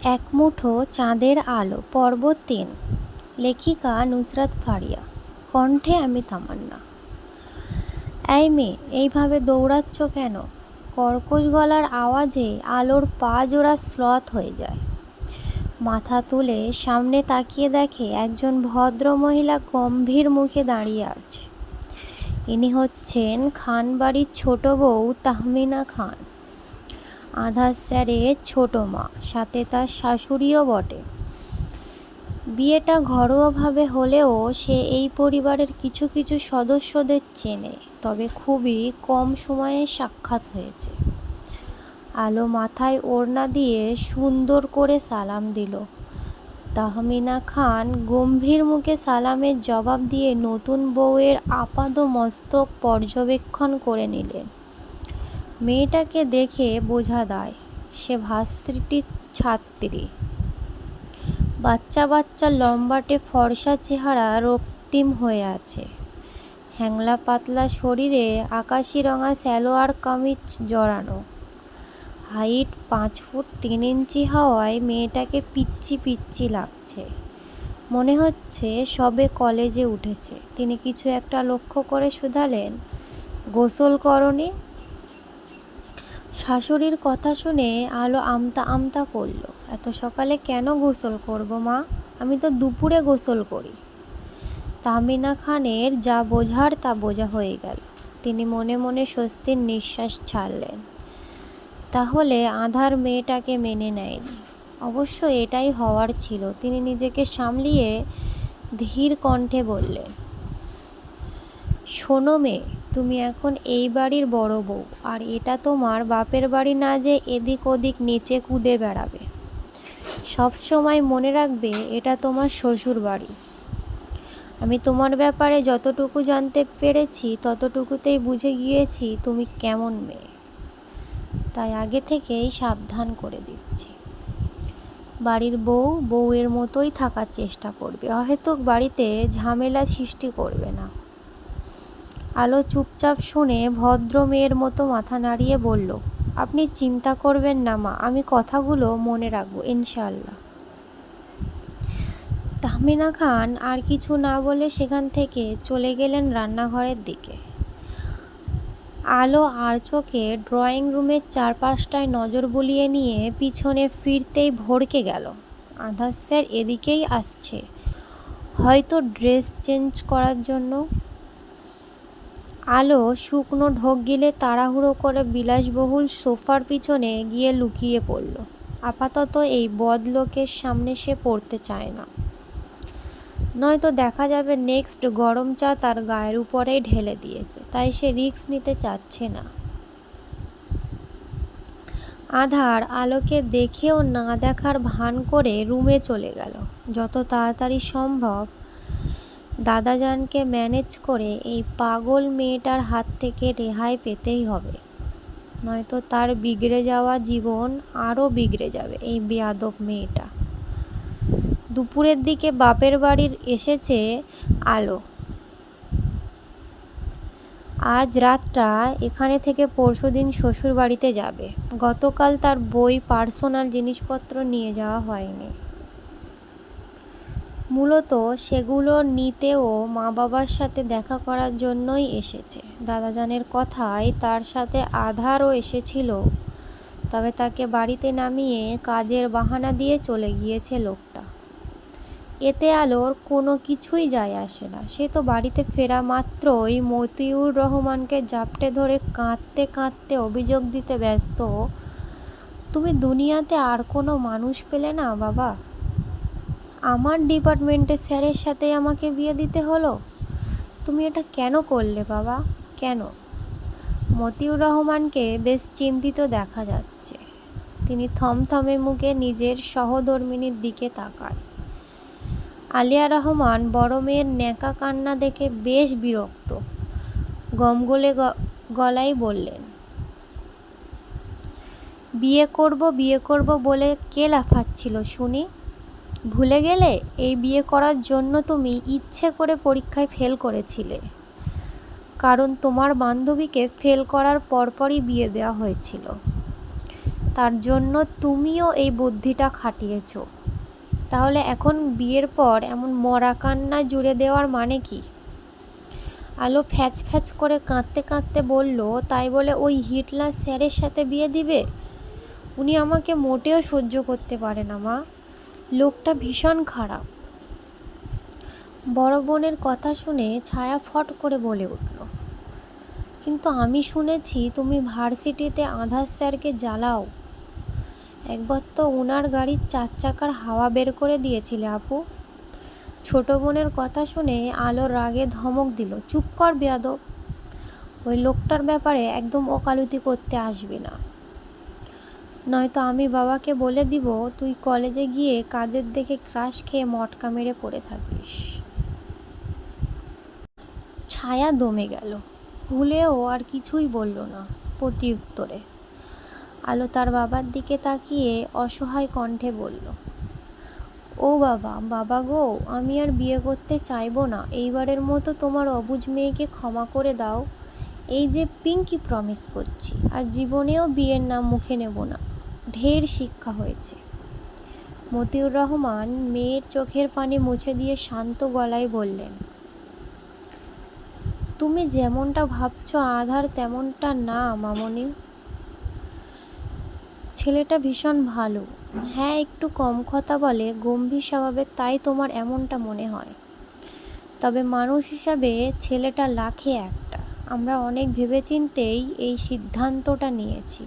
এক মুঠো চাঁদের আলো পর্ব ৩। লেখিকা নুসরাত ফারিয়া, কণ্ঠে আমি তামান্না। এই মেয়ে, এইভাবে দৌড়াচ্ছ কেন? কর্কশ গলার আওয়াজে আলোর পা জোড়া শ্লথ হয়ে যায়। মাথা তুলে সামনে তাকিয়ে দেখে একজন ভদ্র মহিলা গম্ভীর মুখে দাঁড়িয়ে আছে। ইনি হচ্ছেন খানবাড়ির ছোট বউ তাহমিনা খান, আধার স্যারের ছোট মা, সাথে তার শাশুড়িও বটে। বিয়েটা ঘরোয়াভাবে হলেও সে এই পরিবারের কিছু কিছু সদস্যদের চেনে, তবে খুবই কম সময়ে সাক্ষাৎ হয়েছে। আলো মাথায় ওড়না দিয়ে সুন্দর করে সালাম দিল। তাহমিনা খান গম্ভীর মুখে সালামের জবাব দিয়ে নতুন বউয়ের আপাদমস্তক পর্যবেক্ষণ করে নিলেন। মেয়েটাকে দেখে বোঝা দায় সে ভার্সিটির ছাত্রী। বাচ্চা বাচ্চা লম্বাটে ফর্সা চেহারা রক্তিম হয়ে আছে। হ্যাংলা পাতলা শরীরে আকাশি রঙা সালোয়ার কামিজ জড়ানো। হাইট 5 ফুট 3 ইঞ্চি হওয়ায় মেয়েটাকে পিচ্চি পিচ্চি লাগছে। মনে হচ্ছে সবে কলেজে উঠেছে। তিনি কিছু একটা লক্ষ্য করে শুধালেন, গোসল করনি? শাশুড়ির কথা শুনে আলো আমতা আমতা করল। এত সকালে কেন গোসল করব মা? আমি তো দুপুরে গোসল করি। তাহমিনা খানের যা বোঝার তা বোঝা হয়ে গেল। তিনি মনে মনে স্বস্তির নিঃশ্বাস ছাড়লেন। তাহলে আধার মেয়েটাকে মেনে নেয়নি। অবশ্য এটাই হওয়ার ছিল। তিনি নিজেকে সামলিয়ে ধীর কণ্ঠে বললেন, শোনো মেয়ে, তুমি এখন এই বাড়ির বড় বউ, আর এটা তোমার বাপের বাড়ি না যে এদিক ওদিক নিচে কুদে বেড়াবে। সব সময় মনে রাখবে এটা তোমার শ্বশুর বাড়ি। আমি তোমার ব্যাপারে যতটুকু জানতে পেরেছি ততটুকুতেই বুঝে গিয়েছি তুমি কেমন মেয়ে। তাই আগে থেকেই সাবধান করে দিচ্ছি। বাড়ির বউ বউয়ের মতোই থাকার চেষ্টা করবে, অহেতুক বাড়িতে ঝামেলা সৃষ্টি করবে না। আলো চুপচাপ শুনে ভদ্র মেয়ের মতো মাথা নাড়িয়ে বলল, আপনি চিন্তা করবেন না মা, আমি কথাগুলো মনে রাখবো ইনশাআল্লাহ। তাহমিনা খান আর কিছু না বলে সেখান থেকে চলে গেলেন রান্নাঘরের দিকে। আলো আর চোখে ড্রয়িং রুমের চারপাশটায় নজর বুলিয়ে নিয়ে পিছনে ফিরতেই ভড়কে গেল। আধার স্যার এদিকেই আসছে, হয়তো ড্রেস চেঞ্জ করার জন্য। আলো শুকনো ঢোক গিলে তাড়াহুড়ো করে বিলাসবহুল সোফার পিছনে গিয়ে লুকিয়ে পড়ল। আপাতত এই বদলোকের সামনে সে পড়তে চায় না, নয়তো দেখা যাবে নেক্সট গরম চা তার গায়ের উপরেই ঢেলে দিয়েছে। তাই সে রিস্ক নিতে চাচ্ছে না। আধার আলোকে দেখেও না দেখার ভান করে রুমে চলে গেল। যত তাড়াতাড়ি সম্ভব দাদাজানকে ম্যানেজ করে এই পাগল মেয়েটার হাত থেকে রেহাই পেতেই হবে, নয়তো তার বিগড়ে যাওয়া জীবন আরও বিগড়ে যাবে। এই বেয়াদব মেয়েটা। দুপুরের দিকে বাপের বাড়ির এসেছে আলো। আজ রাতটা এখানে থেকে পরশুদিন শ্বশুর বাড়িতে যাবে। গতকাল তার বই পার্সোনাল জিনিসপত্র নিয়ে যাওয়া হয়নি। মূলত সেগুলো নিতেও মা বাবার সাথে দেখা করার জন্যই এসেছে। দাদাজানের কথায় তার সাথে আধারও এসেছিল, তবে তাকে বাড়িতে নামিয়ে কাজের বাহানা দিয়ে চলে গিয়েছে লোকটা। এতে আলোর কোনো কিছুই যায় আসে না। সে তো বাড়িতে ফেরা মাত্রই মতিউর রহমানকে জাপটে ধরে কাঁদতে কাঁদতে অভিযোগ দিতে ব্যস্ত, তুমি দুনিয়াতে আর কোনো মানুষ পেলে না বাবা? আমার ডিপার্টমেন্টের স্যারের সাথে আমাকে বিয়ে দিতে হলো। তুমি এটা কেন করলে বাবা, কেন? মতিউর রহমানকে বেশ চিন্তিত দেখা যাচ্ছে। তিনি থমথমে মুখে নিজের সহধর্মিণীর দিকে তাকায়। আলিয়া রহমান বড় মেয়ের ন্যাকা কান্না দেখে বেশ বিরক্ত। গমগলে গলায় বললেন, বিয়ে করব বলে কে লাফাচ্ছিল শুনি? ভুলে গেলে এই বিয়ে করার জন্য তুমি ইচ্ছে করে পরীক্ষায় ফেল করেছিলে, কারণ তোমার বান্ধবীকে ফেল করার পরপরই বিয়ে দেওয়া হয়েছিল। তার জন্য তুমিও এই বুদ্ধিটা খাটিয়েছো। তাহলে এখন বিয়ের পর এমন মরা কান্না জুড়ে দেওয়ার মানে কি? আলো ফ্যাচ ফ্যাচ করে কাঁদতে কাঁদতে বলল, তাই বলে ওই হিটলার স্যারের সাথে বিয়ে দিবে? উনি আমাকে মোটেও সহ্য করতে পারে না মা, লোকটা ভীষণ খারাপ। বড় বোনের কথা শুনে ছায়া ফট করে বলে উঠল, কিন্তু আমি শুনেছি তুমি ভার্সিটিতে আধার স্যারকে জ্বালাও। একবার তো ওনার গাড়ির 4 চাকার হাওয়া বের করে দিয়েছিলে আপু। ছোট বোনের কথা শুনে আলো রাগে ধমক দিল, চুপ কর বেয়াদব, ওই লোকটার ব্যাপারে একদম ওকালতি করতে আসবি না, নয়তো আমি বাবাকে বলে দিব তুই কলেজে গিয়ে কাদের দেখে ক্রাশ খেয়ে মটকা মেরে পড়ে থাকিস। ছায়া দমে গেল, ভুলেও আর কিছুই বলল না প্রতি উত্তরে। আলো তার বাবার দিকে তাকিয়ে অসহায় কণ্ঠে বলল, ও বাবা, বাবা গো, আমি আর বিয়ে করতে চাইবো না, এইবারের মতো তোমার অবুঝ মেয়েকে ক্ষমা করে দাও। এই যে পিঙ্কি প্রমিস করছি, আর জীবনেও বিয়ের নাম মুখে নেব না, ঢের শিক্ষা হয়েছে। মতিউর রহমান মেয়ের চোখের পানি মুছে দিয়ে শান্ত গলায় বললেন, তুমি যেমনটা ভাবছো আধার তেমনটা না মামনি। ছেলেটা ভীষণ ভালো, হ্যাঁ একটু কম কথা বলে, গম্ভীর স্বভাবের, তাই তোমার এমনটা মনে হয়। তবে মানুষ হিসাবে ছেলেটা লাখে একটা। আমরা অনেক ভেবেচিন্তেই এই সিদ্ধান্তটা নিয়েছি।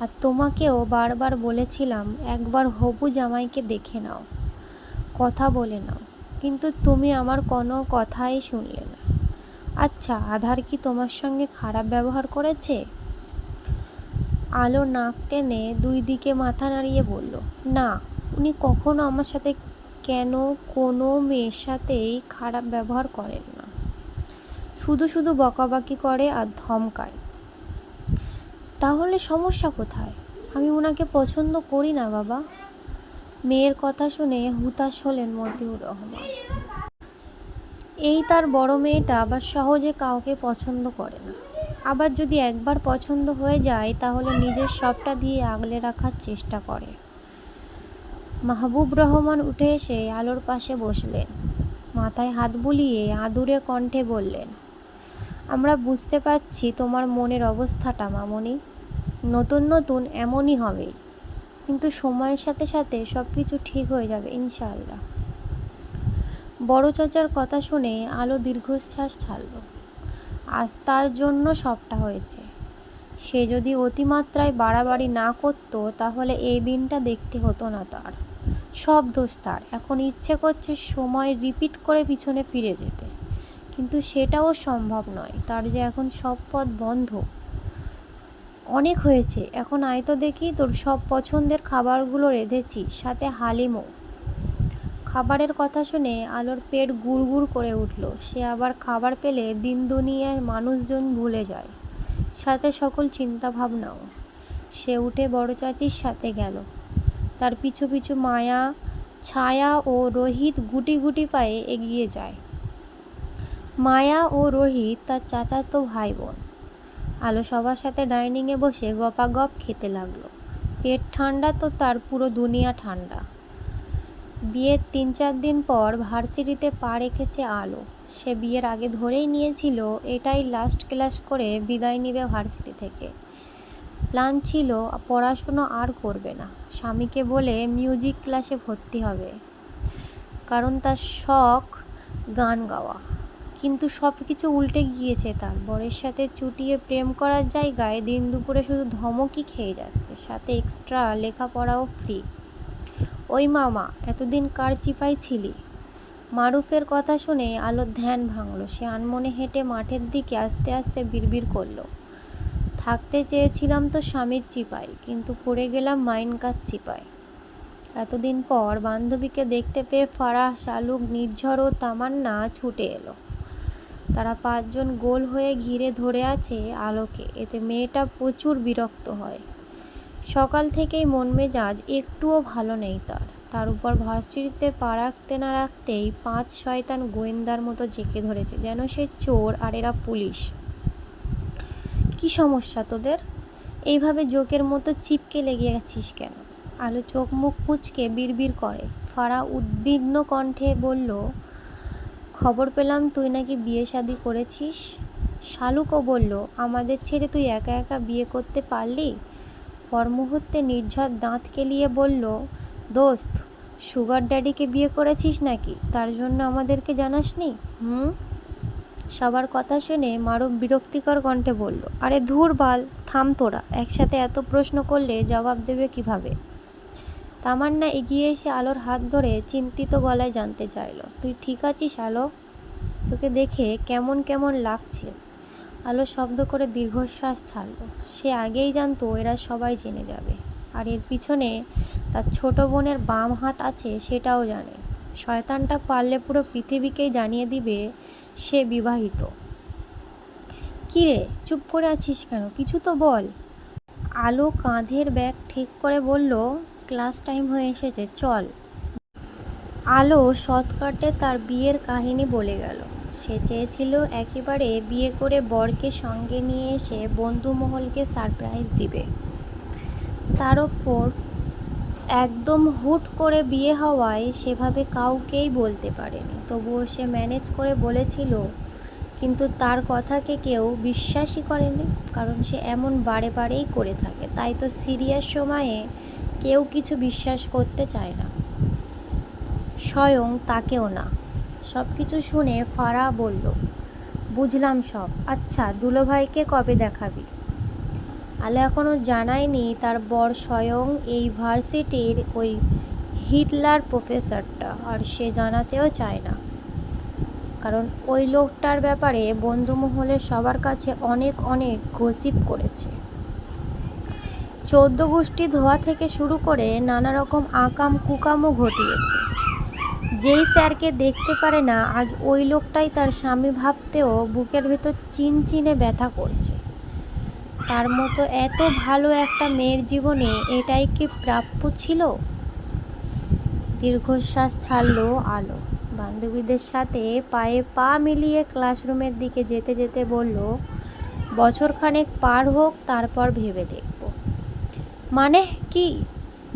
আর তোমাকেও বারবার বলেছিলাম একবার হবু জামাইকে দেখে নাও, কথা বলে নাও, কিন্তু তুমি আমার কোনো কথাই শুনলে না। আচ্ছা, আধার কি তোমার সঙ্গে খারাপ ব্যবহার করেছে? আলো নাক টেনে 2 দিকে মাথা নাড়িয়ে বলল, না, উনি কখনো আমার সাথে কেন কোনো মেয়ের সাথেই খারাপ ব্যবহার করেন না, শুধু শুধু বকাবকি করে আর ধমকায়। তাহলে সমস্যা কোথায়? আমি ওনাকে পছন্দ করি না বাবা। মেয়ের কথা শুনে হুতাশ হলেন মতিউর রহমান। এই তার বড় মেয়েটা আবার সহজে কাউকে পছন্দ করে না, আবার যদি একবার পছন্দ হয়ে যায় তাহলে নিজের সবটা দিয়ে আগলে রাখার চেষ্টা করে। মাহবুব রহমান উঠে এসে আলোর পাশে বসলেন, মাথায় হাত বুলিয়ে আদুরে কণ্ঠে বললেন, আমরা বুঝতে পারছি তোমার মনের অবস্থাটা মামনি, নতুন নতুন এমনই হবে, কিন্তু সময়ের সাথে সাথে সব কিছু ঠিক হয়ে যাবে ইনশাআল্লাহ। বড় চাচার কথা শুনে আলো দীর্ঘশ্বাস ছাড়ল। আজ তার জন্য সবটা হয়েছে। সে যদি অতিমাত্রায় বাড়াবাড়ি না করত তাহলে এই দিনটা দেখতে হতো না তার। সব দোষ তার। এখন ইচ্ছে করছে সময় রিপিট করে পিছনে ফিরে যেতে, কিন্তু সেটাও সম্ভব নয়, তার যে এখন সব পথ বন্ধ। অনেক হয়েছে, এখন আয় তো দেখি, তোর সব পছন্দের খাবারগুলো রেঁধেছি, সাথে হালিমও। খাবারের কথা শুনে আলোর পেট গুড়গুড় করে উঠল। সে আবার খাবার পেলে দিন দুনিয়ায় মানুষজন ভুলে যায়, সাথে সকল চিন্তা ভাবনাও। সে উঠে বড় চাচির সাথে গেল। তার পিছু পিছু মায়া, ছায়া ও রোহিত গুটি গুটি পায়ে এগিয়ে যায়। মায়া ও রোহিত তার চাচাতো ভাই বোন। আলো সবার সাথে ডাইনিংয়ে বসে গপাগপ খেতে লাগলো। পেট ঠান্ডা তো তার পুরো দুনিয়া ঠান্ডা। বিয়ের 3-4 দিন পর ভার্সিটিতে পা রেখেছে আলো। সে বিয়ের আগে ধরেই নিয়েছিল এটাই লাস্ট ক্লাস করে বিদায় নেবে ভার্সিটি থেকে। প্ল্যান ছিল পড়াশুনো আর করবে না, স্বামীকে বলে মিউজিক ক্লাসে ভর্তি হবে, কারণ তার শখ গান গাওয়া। কিন্তু সব কিছু উল্টে গিয়েছে তার। বরের সাথে চুটিয়ে প্রেম করার জায়গায় দিন দুপুরে শুধু ধমকই খেয়ে যাচ্ছে, সাথে এক্সট্রা লেখাপড়াও ফ্রি। ওই মামা, এতদিন কার চিপাই ছিলি? মারুফের কথা শুনে আলোর ধ্যান ভাঙল। সে আনমনে হেঁটে মাঠের দিকে আস্তে আস্তে বিড়বিড় করল, থাকতে চেয়েছিলাম তো স্বামীর চিপায়, কিন্তু পড়ে গেলাম মাইনকার চিপায়। এতদিন পর বান্ধবীকে দেখতে পেয়ে ফারাহ, শালুক, নির্ঝর ও তামান্না ছুটে এলো। তারা 5 জন গোল হয়ে ঘিরে ধরে আছে আলোকে। এতে মেয়েটা প্রচুর বিরক্ত হয়। সকাল থেকেই মন মেজাজ একটুও ভালো নেই তার। তার উপর ভার্সিটিতে পা রাখতে না রাখতেই 5 শয়তান গোয়েন্দার মতো জেঁকে ধরেছে, যেন সে চোর আর এরা পুলিশ। কি সমস্যা তোদের? এইভাবে জোকের মতো চিপকে লেগে গেছিস কেন? আলো চোখ মুখ কুঁচকে বিড়বিড় করে। ফারা উদ্বিগ্ন কণ্ঠে বলল, খবর পেলাম তুই নাকি বিয়ে শাদি করেছিস। শালুকও বলল, আমাদের ছেড়ে তুই একা একা বিয়ে করতে পারলি? পর মুহূর্তে নির্ঝর দাঁত কেলিয়ে বলল, দোস্ত, সুগার ড্যাডিকে বিয়ে করেছিস নাকি? তার জন্য আমাদেরকে জানাসনি? সবার কথা শুনে মারব বিরক্তিকর কণ্ঠে বলল, আরে ধুর বাল, থাম তোরা, একসাথে এত প্রশ্ন করলে জবাব দেবে কিভাবে? তামান্না এগিয়ে এসে আলোর হাত ধরে চিন্তিত গলায় জানতে চাইল, তুই ঠিক আছিস আলো? তোকে দেখে কেমন কেমন লাগছে। আলো শব্দ করে দীর্ঘশ্বাস ছাড়ল। সে আগেই জানতো এরা সবাই জেনে যাবে, আর এর পিছনে তার ছোট বোনের বাম হাত আছে সেটাও জানে। শয়তানটা পারলে পুরো পৃথিবীকেই জানিয়ে দিবে সে বিবাহিত। কী রে, চুপ করে আছিস কেন? কিছু তো বল। আলো কাঁধের ব্যাগ ঠিক করে বলল, ক্লাস টাইম হয়ে এসেছে, চল। আলো শর্টকাটে তার বিয়ের কাহিনী বলে গেল। সে চেয়েছিল একেবারে বিয়ে করে বরকে সঙ্গে নিয়ে এসে বন্ধুমহলকে সারপ্রাইজ দিবে। তার ওপর একদম হুট করে বিয়ে হওয়ায় সেভাবে কাউকেই বলতে পারেনি। তবুও সে ম্যানেজ করে বলেছিল, কিন্তু তার কথাকে কেউ বিশ্বাসই করেনি, কারণ সে এমন বারে বারেই করে থাকে। তাই তো সিরিয়াস সময়ে কেউ কিছু বিশ্বাস করতে চায় না, স্বয়ং তাকেও না। সব কিছু শুনে ফারা বলল, বুঝলাম সব। আচ্ছা, দুলোভাইকে কবে দেখাবি? আলো এখনও জানায়নি তার বর স্বয়ং এই ভার্সিটির ওই হিটলার প্রফেসরটা, আর সে জানাতেও চায় না, কারণ ওই লোকটার ব্যাপারে বন্ধুমহলে সবার কাছে অনেক অনেক গসিপ করেছে। 14 গোষ্ঠী ধোয়া থেকে শুরু করে নানা রকম আকাম কুকামও ঘটিয়েছে। যেই স্যারকে দেখতে পারে না, আজ ওই লোকটাই তার স্বামী ভাবতেও বুকের ভেতর চিনচিনে ব্যথা করছে। তার মতো এত ভালো একটা মেয়ের জীবনে এটাই কি প্রাপ্য ছিল? দীর্ঘশ্বাস ছাড়ল আলো। বান্ধবীদের সাথে পায়ে পা মিলিয়ে ক্লাসরুমের দিকে যেতে যেতে বলল, বছরখানেক পার হোক, তারপর ভেবে দেখব। মানে কি?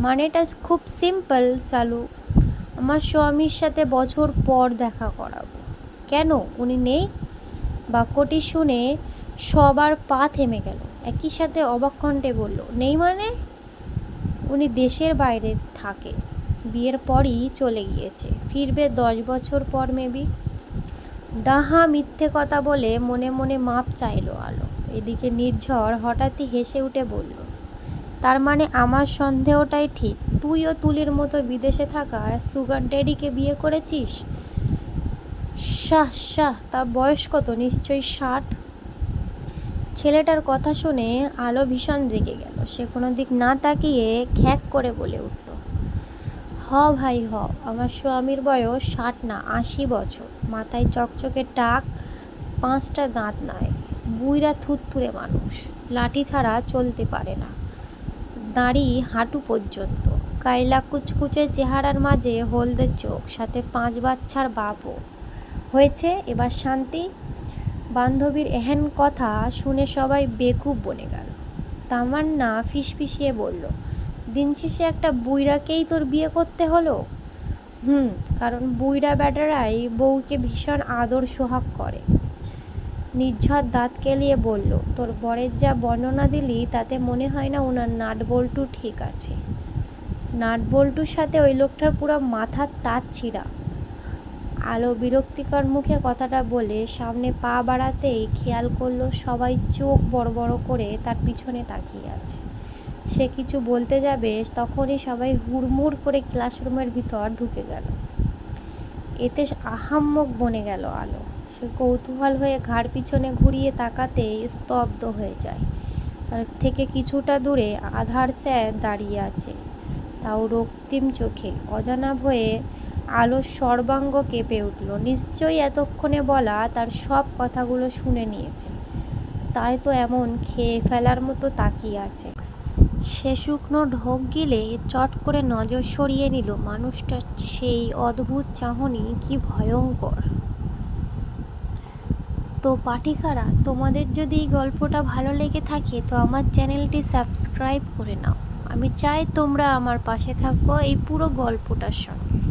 মানেটা খুব সিম্পল সালু, আমার স্বামীর সাথে বছর পর দেখা করাবো। কেন, উনি নেই? বাক্যটি শুনে সবার পা থেমে গেল। একই সাথে অবাক কণ্ঠে বলল, নেই মানে? উনি দেশের বাইরে থাকে, বিয়ের পরই চলে গিয়েছে, ফিরবে 10 বছর পর মেবি। ডাহা মিথ্যে কথা বলে মনে মনে মাপ চাইল আলো। এদিকে নির্ঝর হঠাৎই হেসে উঠে বলল, তার মানে আমার সন্দেহটাই ঠিক, তুইও তুলির মতো বিদেশে থাকা সুগার ড্যাডিকে বিয়ে করেছিস? শাহ শাহ, তা বয়স কত? নিশ্চয়ই 60। ছেলেটার কথা শুনে আলো ভীষণ রেগে গেল। সে কোনো দিক না তাকিয়ে খ্যাক করে বলে উঠল, হ ভাই হ, আমার স্বামীর বয়স 60 না 80 বছর, মাথায় চকচকে টাক, 5টা দাঁত নাই, বুইড়া থুতথুরে মানুষ, লাঠি ছাড়া চলতে পারে না, দাড়ি হাঁটু পর্যন্ত, কাইলা কুচকুচে চেহারার মাঝে হলদে চোখ, সাথে 5 বাচ্চার বাপও। হয়েছে, এবার শান্তি। বান্ধবীর এহেন কথা শুনে সবাই বেকুব বনে গেল। তামান্না ফিসফিসিয়ে বলল, দিন শেষে একটা বুইড়াকেই তোর বিয়ে করতে হলো? কারণ বুইড়া ব্যাটারাই বউকে ভীষণ আদর সোহাগ করে। নির্ঝর দাঁত কেলিয়ে বলল, তোর বরের যা বর্ণনা দিলি তাতে মনে হয় না ওনার নাট বল্টু ঠিক আছে। নাট বল্টুর সাথে ওই লোকটার পুরো মাথার তার ছিঁড়া। আলো বিরক্তিকর মুখে কথাটা বলে সামনে পা বাড়াতেই খেয়াল করলো সবাই চোখ বড় বড় করে তার পিছনে তাকিয়ে আছে। সে কিছু বলতে যাবে, তখনই সবাই হুড়মুড় করে ক্লাসরুমের ভিতর ঢুকে গেল। এতে আহাম্মক বনে গেল আলো। সে কৌতূহল হয়ে ঘাড় পিছনে ঘুরিয়ে তাকাতেই স্তব্ধ হয়ে যায়। তার থেকে কিছুটা দূরে আধার স্যার দাঁড়িয়ে আছে, তাও রক্তিম চোখে। অজানা ভয়ে আলোর সর্বাঙ্গ কেঁপে উঠল। নিশ্চয়ই এতক্ষণে বলা তার সব কথাগুলো শুনে নিয়েছে, তাই তো এমন খেয়ে ফেলার মতো তাকিয়ে আছে। সে শুকনো ঢোক গিলে চট করে নজর সরিয়ে নিল মানুষটার সেই অদ্ভুত চাহনি কি ভয়ঙ্কর। তো পাঠিকারা, তোমাদের যদি এই গল্পটা ভালো লেগে থাকে তো আমার চ্যানেলটি সাবস্ক্রাইব করে নাও। আমি চাই তোমরা আমার পাশে থাকো এই পুরো গল্পটার সঙ্গে।